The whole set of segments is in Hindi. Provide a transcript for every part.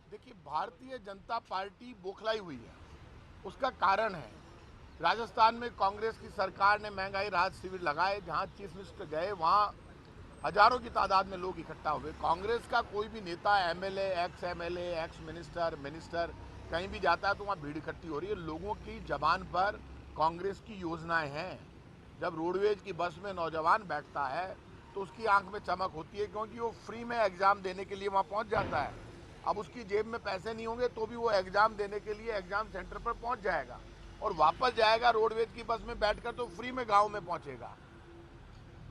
देखिए, भारतीय जनता पार्टी बौखलाई हुई है। उसका कारण है, राजस्थान में कांग्रेस की सरकार ने महंगाई राहत शिविर लगाए, जहां चीफ मिनिस्टर गए वहां हजारों की तादाद में लोग इकट्ठा हुए। कांग्रेस का कोई भी नेता, एमएलए, एक्स मिनिस्टर, कहीं भी जाता है तो वहाँ भीड़ इकट्ठी हो रही है। लोगों की जबान पर कांग्रेस की योजनाएं हैं। जब रोडवेज की बस में नौजवान बैठता है तो उसकी आंख में चमक होती है, क्योंकि वो फ्री में एग्जाम देने के लिए वहाँ पहुँच जाता है। अब उसकी जेब में पैसे नहीं होंगे तो भी वो एग्जाम देने के लिए एग्जाम सेंटर पर पहुँच जाएगा और वापस जाएगा रोडवेज की बस में बैठकर, तो फ्री में गाँव में पहुँचेगा।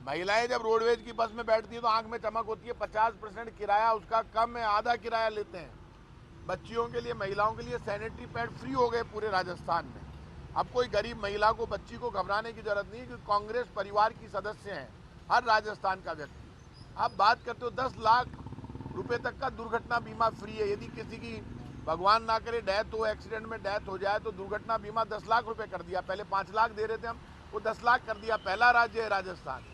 महिलाएं जब रोडवेज की बस में बैठती है तो आंख में चमक होती है। 50% किराया उसका कम है, आधा किराया लेते हैं। बच्चियों के लिए, महिलाओं के लिए सैनिटरी पैड फ्री हो गए पूरे राजस्थान में। अब कोई गरीब महिला को, बच्ची को घबराने की जरूरत नहीं है, क्योंकि कांग्रेस परिवार की सदस्य हैं हर राजस्थान का व्यक्ति। आप बात करते हो 10 लाख रुपए तक का दुर्घटना बीमा फ्री है। यदि किसी की भगवान ना करे डेथ हो, एक्सीडेंट में डेथ हो जाए तो दुर्घटना बीमा 10 लाख रुपए कर दिया। पहले 5 लाख दे रहे थे हम, वो 10 लाख कर दिया। पहला राज्य है राजस्थान।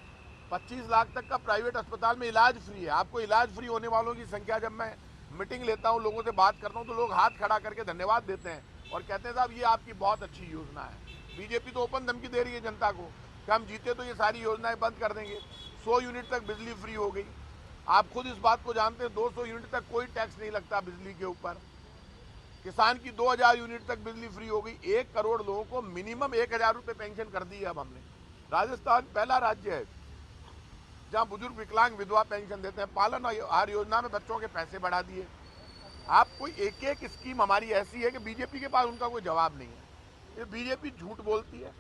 25 लाख तक का प्राइवेट अस्पताल में इलाज फ्री है। आपको इलाज फ्री होने वालों की संख्या, जब मैं मीटिंग लेता हूं, लोगों से बात करता हूं, तो लोग हाथ खड़ा करके धन्यवाद देते हैं और कहते हैं साहब ये आपकी बहुत अच्छी योजना है। बीजेपी तो ओपन धमकी दे रही है जनता को कि हम जीते तो ये सारी योजनाएं बंद कर देंगे। 100 यूनिट तक बिजली फ्री हो गई। आप खुद इस बात को जानते हैं, 200 यूनिट तक कोई टैक्स नहीं लगता बिजली के ऊपर। किसान की 2000 यूनिट तक बिजली फ्री हो गई। 1 करोड़ लोगों को मिनिमम 1000 रुपये पेंशन कर दी है अब हमने। राजस्थान पहला राज्य है जहां बुजुर्ग, विकलांग, विधवा पेंशन देते हैं। पालन आहार योजना में बच्चों के पैसे बढ़ा दिए। आप कोई एक एक स्कीम हमारी ऐसी है कि बीजेपी के पास उनका कोई जवाब नहीं है। ये बीजेपी झूठ बोलती है,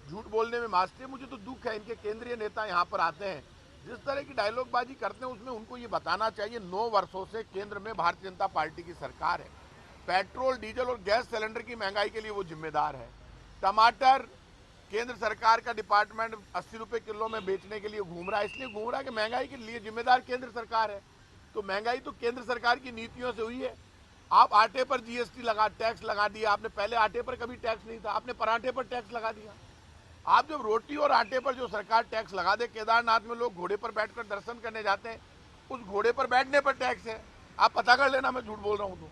झूठ बोलने में मास्टर है। मुझे तो दुख है, इनके केंद्रीय नेता यहाँ पर आते हैं, जिस तरह की डायलॉगबाजी करते हैं, उसमें उनको ये बताना चाहिए 9 वर्षों से केंद्र में भारतीय जनता पार्टी की सरकार है। पेट्रोल, डीजल और गैस सिलेंडर की महंगाई के लिए वो जिम्मेदार है। टमाटर, केंद्र सरकार का डिपार्टमेंट 80 रुपए किलो में बेचने के लिए घूम रहा है। इसलिए घूम रहा है कि महंगाई के लिए जिम्मेदार केंद्र सरकार है। तो महंगाई तो केंद्र सरकार की नीतियों से हुई है। आप आटे पर जीएसटी लगा, टैक्स लगा दिया आपने। पहले आटे पर कभी टैक्स नहीं था, आपने पराठे पर टैक्स लगा दिया। आप जब रोटी और आटे पर जो सरकार टैक्स लगा दे, केदारनाथ में लोग घोड़े पर बैठकर दर्शन करने जाते हैं, उस घोड़े पर बैठने पर टैक्स है। आप पता कर लेना, मैं झूठ बोल रहा हूं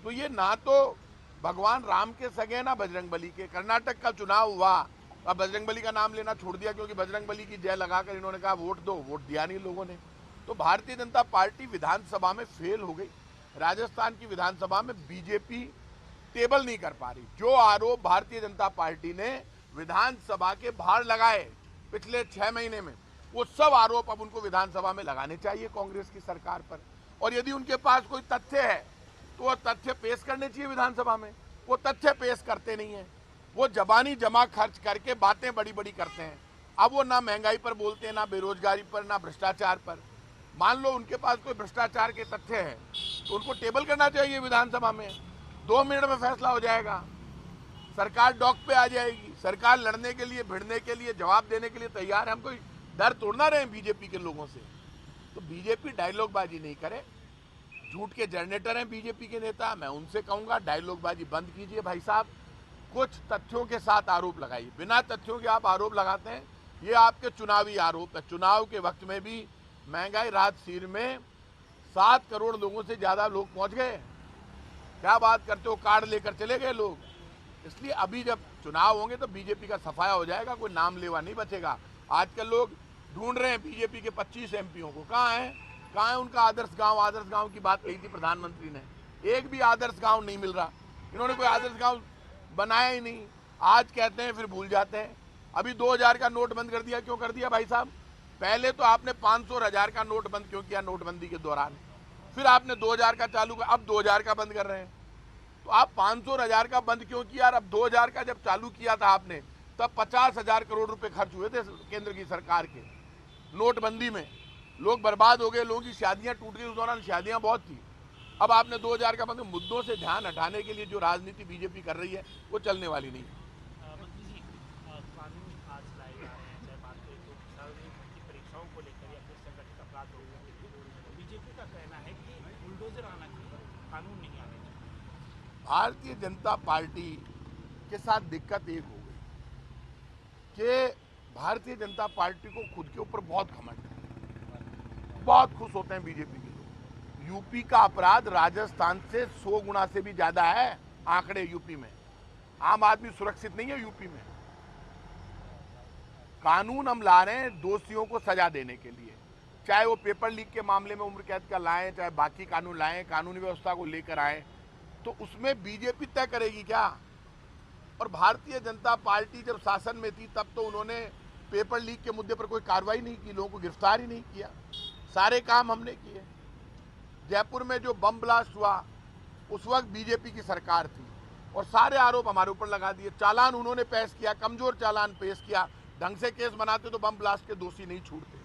तो ये ना तो भगवान राम के सगे ना बजरंगबली के। कर्नाटक का चुनाव हुआ, अब बजरंगबली का नाम लेना छोड़ दिया, क्योंकि बजरंगबली की जय लगाकर इन्होंने कहा वोट दो। वोट दिया नहीं लोगों ने। तो भारतीय जनता पार्टी विधानसभा में फेल हो गई। राजस्थान की विधानसभा में बीजेपी टेबल नहीं कर पा रही। जो आरोप भारतीय जनता पार्टी ने विधानसभा के बाहर लगाए पिछले 6 महीने में, वो सब आरोप अब उनको विधानसभा में लगाने चाहिए कांग्रेस की सरकार पर। और यदि उनके पास कोई तथ्य है तो वो तथ्य पेश करने चाहिए विधानसभा में। वो तथ्य पेश करते नहीं है। वो जबानी जमा खर्च करके बातें बड़ी बड़ी करते हैं। अब वो ना महंगाई पर बोलते हैं, ना बेरोजगारी पर, ना भ्रष्टाचार पर। मान लो उनके पास कोई भ्रष्टाचार के तथ्य है तो उनको टेबल करना चाहिए विधानसभा में। 2 मिनट में फैसला हो जाएगा। सरकार डॉक पे आ जाएगी। सरकार लड़ने के लिए, भिड़ने के लिए, जवाब देने के लिए तैयार है। हम कोई डर तोड़ना रहे बीजेपी के लोगों से। तो बीजेपी डायलॉगबाजी नहीं करे। झूठ के जनरेटर हैं बीजेपी के नेता। मैं उनसे कहूंगा डायलॉगबाजी बंद कीजिए भाई साहब। कुछ तथ्यों के साथ आरोप लगाइए। बिना तथ्यों के आप आरोप लगाते हैं, ये आपके चुनावी आरोप है। चुनाव के वक्त में भी महंगाई राहत शिविर में 7 करोड़ लोगों से ज्यादा लोग पहुंच गए। क्या बात करते हो, कार्ड लेकर चले गए लोग। इसलिए अभी जब चुनाव होंगे तो बीजेपी का सफाया हो जाएगा, कोई नाम लेवा नहीं बचेगा। आजकल लोग ढूंढ रहे हैं बीजेपी के 25 एमपीओ को। कहाँ है उनका आदर्श गांव? आदर्श गांव की बात कही थी प्रधानमंत्री ने, एक भी आदर्श गांव नहीं मिल रहा। इन्होंने कोई आदर्श गांव बनाया ही नहीं। आज कहते हैं फिर भूल जाते हैं। अभी 2000 का नोट बंद कर दिया। क्यों कर दिया भाई साहब? पहले तो आपने 500 और 1000 का नोट बंद क्यों किया नोटबंदी के दौरान? फिर आपने 2000 का चालू किया, अब 2000 का बंद कर रहे हैं। तो आप 500 और 1000 का बंद क्यों किया? और अब 2000 का जब चालू किया था आपने, तब 50,000 करोड़ रुपए खर्च हुए थे केंद्र की सरकार के नोटबंदी में। लोग बर्बाद हो गए, लोगों की शादियां टूट गई। उस दौरान शादियां बहुत थी। अब आपने 2000 का बंद। मुद्दों से ध्यान हटाने के लिए जो राजनीति बीजेपी कर रही है वो चलने वाली नहीं है। मंत्री जी, कानून आज लाए जा रहे हैं, चाहे बात करें तो सार्वजनिक भर्ती परीक्षाओं को लेकर या फिर संगठित अपराध को लेकर, बीजेपी का कहना है कि बुलडोजर आना चाहिए, कानून नहीं आने चाहिए। भारतीय जनता पार्टी के साथ दिक्कत एक हो गई कि भारतीय जनता पार्टी को खुद के ऊपर बहुत घमंड है। बहुत खुश होते हैं बीजेपी के लोग। यूपी का अपराध राजस्थान से 100 गुना से भी ज्यादा है। आंकड़े यूपी में, आम आदमी सुरक्षित नहीं है यूपी में। कानून हम ला रहे हैं दोषियों को सजा देने के लिए, चाहे वो पेपर लीक के मामले में उम्र कैद का लाएं, चाहे बाकी कानून लाएं, कानूनी व्यवस्था को लेकर आए, तो उसमें बीजेपी तय करेगी क्या? और भारतीय जनता पार्टी जब शासन में थी तब तो उन्होंने पेपर लीक के मुद्दे पर कोई कार्रवाई नहीं की, लोगों को गिरफ्तार ही नहीं किया। सारे काम हमने किए। जयपुर में जो बम ब्लास्ट हुआ उस वक्त बीजेपी की सरकार थी और सारे आरोप हमारे ऊपर लगा दिए। चालान उन्होंने पेश किया, कमजोर चालान पेश किया। ढंग से केस बनाते तो बम ब्लास्ट के दोषी नहीं छूटते।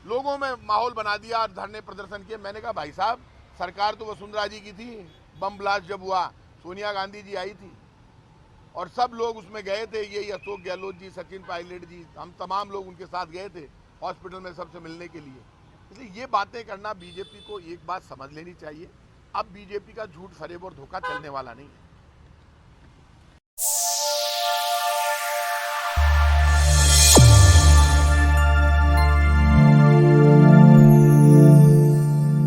लोगों में माहौल बना दिया और धरने प्रदर्शन किए। मैंने कहा भाई साहब, सरकार तो वसुंधरा जी की थी, बम ब्लास्ट जब हुआ सोनिया गांधी जी आई थी और सब लोग उसमें गए थे। यही अशोक गहलोत जी, सचिन पायलट जी, हम तमाम लोग उनके साथ गए थे हॉस्पिटल में सबसे मिलने के लिए। इसलिए ये बातें करना बीजेपी को एक बात समझ लेनी चाहिए, अब बीजेपी का झूठ फरेब और धोखा चलने वाला नहीं है।